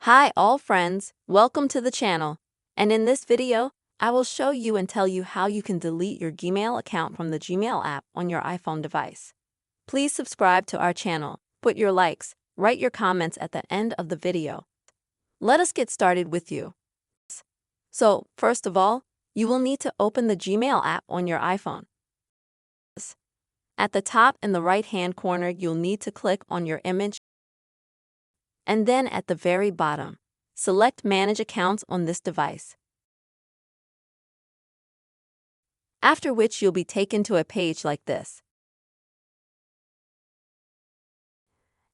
Hi all friends, welcome to the channel. And in this video, I will show you and tell you how you can delete your Gmail account from the Gmail app on your iPhone device. Please subscribe to our channel, put your likes, write your comments at the end of the video. Let us get started with you. So, first of all, you will need to open the Gmail app on your iPhone. At the top in the right-hand corner, you'll need to click on your image. And then at the very bottom, select Manage Accounts on this device. After which you'll be taken to a page like this.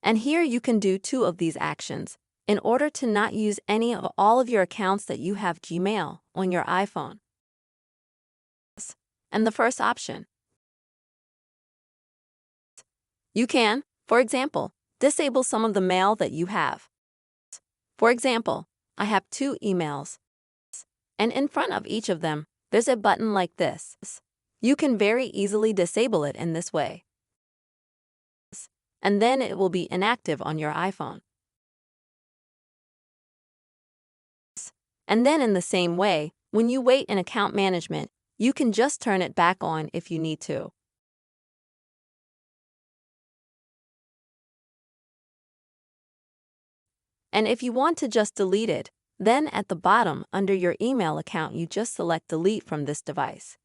And here you can do two of these actions in order to not use any of all of your accounts that you have Gmail on your iPhone. And the first option, you can, for example, disable some of the mail that you have. For example, I have 2 emails, and in front of each of them, there's a button like this. You can very easily disable it in this way, and then it will be inactive on your iPhone. And then in the same way, when you wait in account management, you can just turn it back on if you need to. And if you want to just delete it, then at the bottom under your email account you just select delete from this device.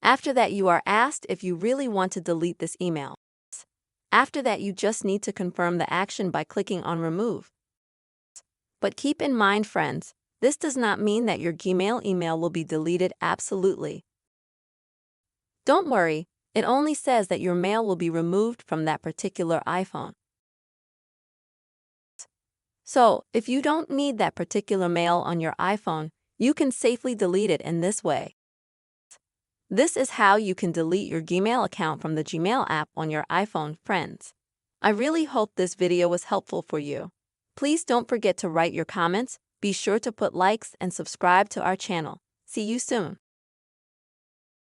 After that you are asked if you really want to delete this email. After that you just need to confirm the action by clicking on remove. But keep in mind friends, this does not mean that your Gmail email will be deleted absolutely. Don't worry, it only says that your mail will be removed from that particular iPhone. So, if you don't need that particular mail on your iPhone, you can safely delete it in this way. This is how you can delete your Gmail account from the Gmail app on your iPhone, friends. I really hope this video was helpful for you. Please don't forget to write your comments, be sure to put likes and subscribe to our channel. See you soon.